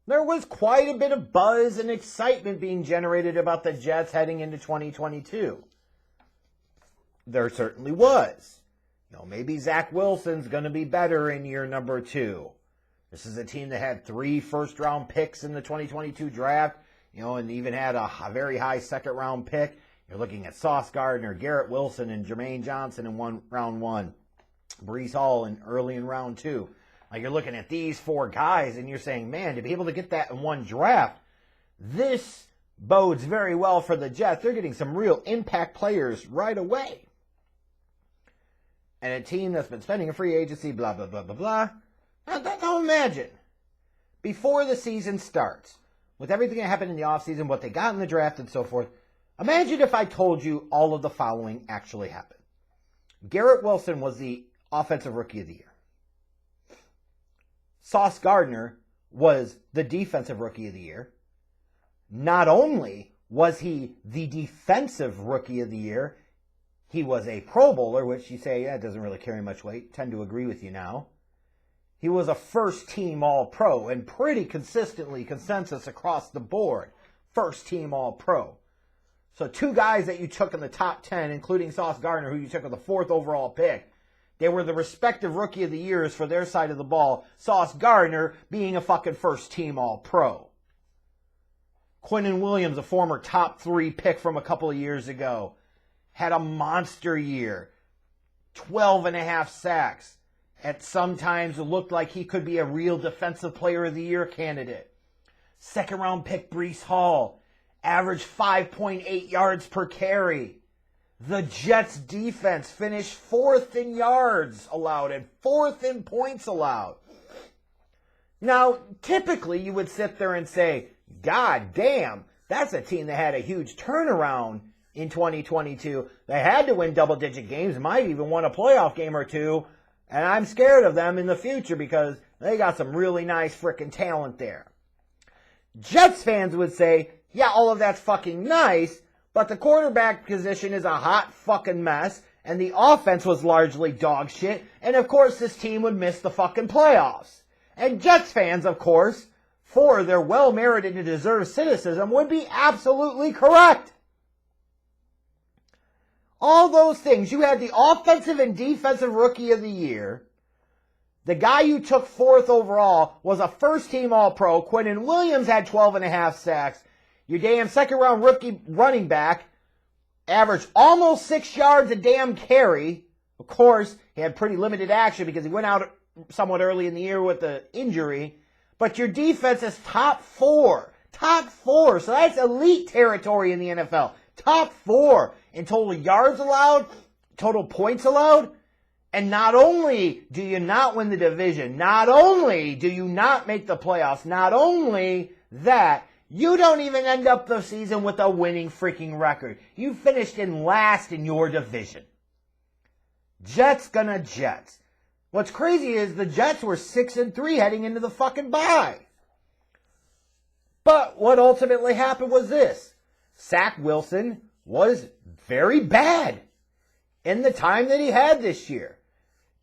There was quite a bit of buzz and excitement being generated about the Jets heading into 2022. There certainly was. Maybe Zach Wilson's going to be better in year number 2. This is a team that had 3 first-round picks in the 2022 draft, and even had a very high second-round pick. You're looking at Sauce Gardner, Garrett Wilson, and Jermaine Johnson in round 1. Breece Hall early in round 2. You're looking at these 4 guys, and you're saying, man, to be able to get that in one draft, this bodes very well for the Jets. They're getting some real impact players right away. And a team that's been spending a free agency, blah, blah, blah, blah, blah. Now imagine, before the season starts, with everything that happened in the offseason, what they got in the draft and so forth, imagine if I told you all of the following actually happened. Garrett Wilson was the Offensive Rookie of the Year. Sauce Gardner was the Defensive Rookie of the Year. Not only was he the Defensive Rookie of the Year, he was a Pro Bowler, which you say, yeah, it doesn't really carry much weight. Tend to agree with you now. He was a first-team All-Pro, and pretty consistently consensus across the board. First-team All-Pro. So 2 guys that you took in the top 10, including Sauce Gardner, who you took with the 4th overall pick, they were the respective Rookie of the Years for their side of the ball. Sauce Gardner being a fucking first-team All-Pro. Quinnen Williams, a former top 3 pick from a couple of years ago, had a monster year. 12.5 sacks. At sometimes it looked like he could be a real Defensive Player of the Year candidate. Second-round pick Breece Hall, averaged 5.8 yards per carry. The Jets defense finished 4th in yards allowed and 4th in points allowed. Now, typically you would sit there and say, God damn, that's a team that had a huge turnaround in 2022. They had to win double-digit games, might even win a playoff game or 2, and I'm scared of them in the future because they got some really nice freaking talent there. Jets fans would say, yeah, all of that's fucking nice, but the quarterback position is a hot fucking mess, and the offense was largely dog shit, and of course this team would miss the fucking playoffs. And Jets fans, of course, for their well-merited and deserved cynicism, would be absolutely correct. All those things. You had the Offensive and Defensive Rookie of the Year. The guy you took 4th overall was a first-team All-Pro. Quinnen Williams had 12.5 sacks. Your damn second-round rookie running back averaged almost 6 yards a damn carry. Of course, he had pretty limited action because he went out somewhat early in the year with the injury. But your defense is top 4. Top 4. So that's elite territory in the NFL. Top 4 in total yards allowed, total points allowed. And not only do you not win the division, not only do you not make the playoffs, not only that, you don't even end up the season with a winning freaking record. You finished in last in your division. Jets gonna Jets. What's crazy is the Jets were 6-3 heading into the fucking bye. But what ultimately happened was this. Zach Wilson was very bad in the time that he had this year.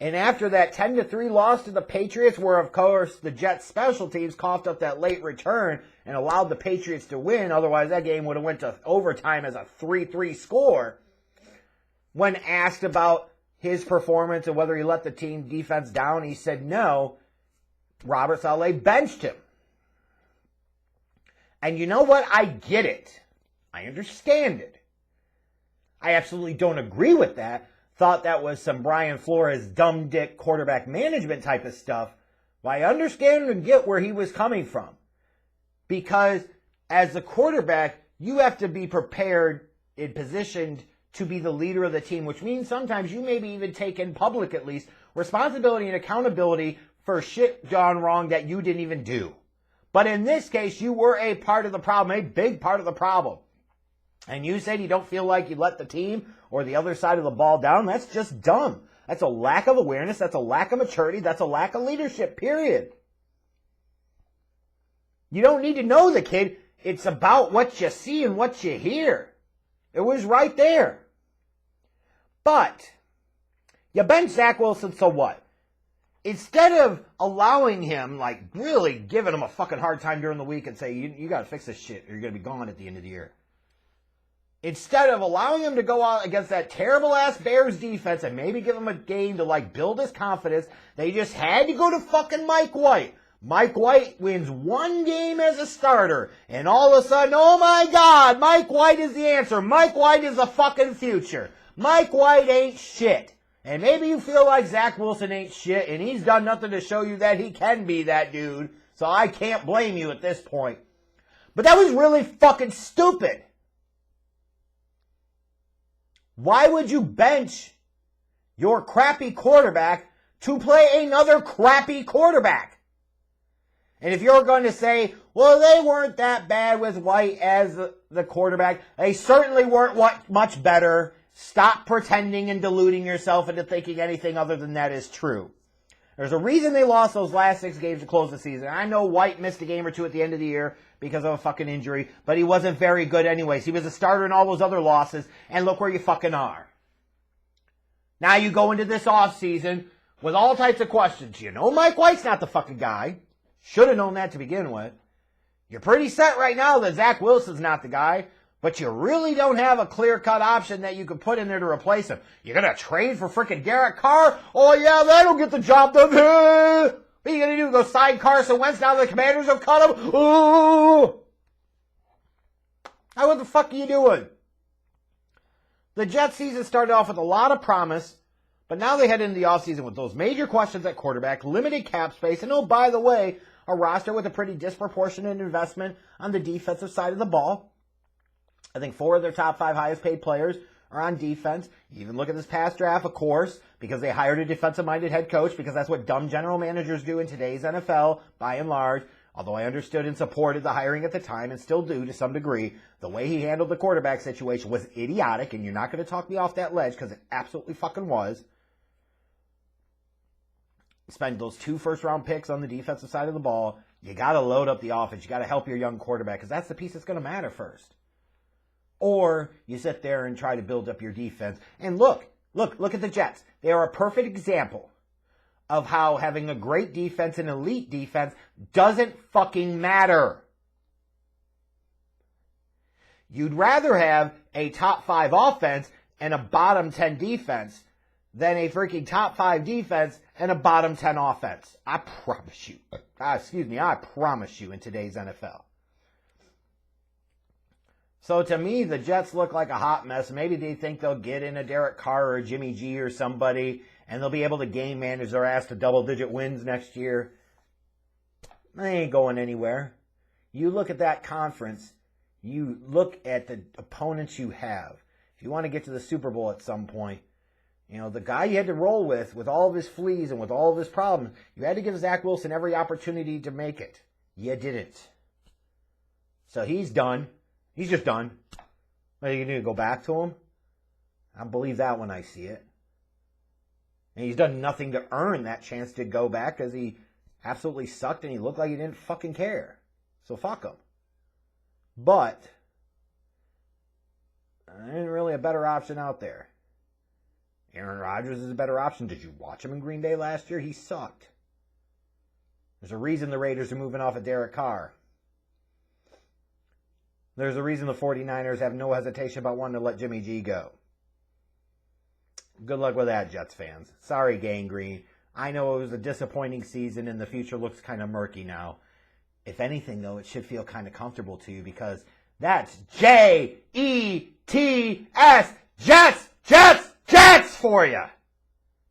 And after that 10-3 loss to the Patriots, where, of course, the Jets special teams coughed up that late return and allowed the Patriots to win, otherwise that game would have went to overtime as a 3-3 score. When asked about his performance and whether he let the team defense down, he said no. Robert Saleh benched him. And you know what? I get it. I understand it. I absolutely don't agree with that. Thought that was some Brian Flores dumb dick quarterback management type of stuff. But I understand and get where he was coming from. Because as a quarterback, you have to be prepared and positioned to be the leader of the team, which means sometimes you maybe even take in public at least responsibility and accountability for shit gone wrong that you didn't even do. But in this case, you were a part of the problem, a big part of the problem. And you said you don't feel like you let the team or the other side of the ball down. That's just dumb. That's a lack of awareness. That's a lack of maturity. That's a lack of leadership, period. You don't need to know the kid. It's about what you see and what you hear. It was right there. But you bench Zach Wilson, so what? instead of allowing him, like, really giving him a fucking hard time during the week and say, you got to fix this shit or you're going to be gone at the end of the year. Instead of allowing him to go out against that terrible-ass Bears defense and maybe give him a game to, like, build his confidence, they just had to go to fucking Mike White. Mike White wins one game as a starter, and all of a sudden, oh my God, Mike White is the answer. Mike White is the fucking future. Mike White ain't shit. And maybe you feel like Zach Wilson ain't shit, and he's done nothing to show you that he can be that dude, so I can't blame you at this point. But that was really fucking stupid. Why would you bench your crappy quarterback to play another crappy quarterback? And if you're going to say, well, they weren't that bad with White as the quarterback, they certainly weren't much better. Stop pretending and deluding yourself into thinking anything other than that is true. There's a reason they lost those last 6 games to close the season. I know White missed a game or two at the end of the year because of a fucking injury, but he wasn't very good anyways. He was a starter in all those other losses, and look where you fucking are. Now you go into this offseason with all types of questions. You know Mike White's not the fucking guy. Should have known that to begin with. You're pretty set right now that Zach Wilson's not the guy, but you really don't have a clear-cut option that you could put in there to replace him. You're going to trade for frickin' Derek Carr? Oh, yeah, that'll get the job done. What are you going to do? Go sign Carson Wentz now that the Commanders have cut him? Ooh! What the fuck are you doing? The Jets season started off with a lot of promise, but now they head into the offseason with those major questions at quarterback, limited cap space, and oh, by the way, a roster with a pretty disproportionate investment on the defensive side of the ball. I think 4 of their top 5 highest paid players are on defense. You even look at this past draft, of course, because they hired a defensive-minded head coach, because that's what dumb general managers do in today's NFL, by and large. Although I understood and supported the hiring at the time, and still do to some degree, the way he handled the quarterback situation was idiotic, and you're not going to talk me off that ledge, because it absolutely fucking was. Spend those 2 first-round picks on the defensive side of the ball. You got to load up the offense. You got to help your young quarterback, because that's the piece that's going to matter first. Or you sit there and try to build up your defense. And look at the Jets. They are a perfect example of how having a great defense and elite defense doesn't fucking matter. You'd rather have a top 5 offense and a bottom 10 defense than a freaking top 5 defense and a bottom 10 offense. I promise you. I promise you in today's NFL. So to me, the Jets look like a hot mess. Maybe they think they'll get in a Derek Carr or a Jimmy G or somebody, and they'll be able to game manage their ass to double-digit wins next year. They ain't going anywhere. You look at that conference. You look at the opponents you have. If you want to get to the Super Bowl at some point, you know, the guy you had to roll with all of his fleas and with all of his problems, you had to give Zach Wilson every opportunity to make it. You didn't. So he's done. He's just done. Are you going to go back to him? I don't believe that when I see it. And he's done nothing to earn that chance to go back because he absolutely sucked and he looked like he didn't fucking care. So fuck him. But there ain't really a better option out there. Aaron Rodgers is a better option. Did you watch him in Green Bay last year? He sucked. There's a reason the Raiders are moving off of Derek Carr. There's a reason the 49ers have no hesitation about wanting to let Jimmy G go. Good luck with that, Jets fans. Sorry, Gang Green. I know it was a disappointing season and the future looks kind of murky now. If anything, though, it should feel kind of comfortable to you because that's Jets, Jets, Jets for you.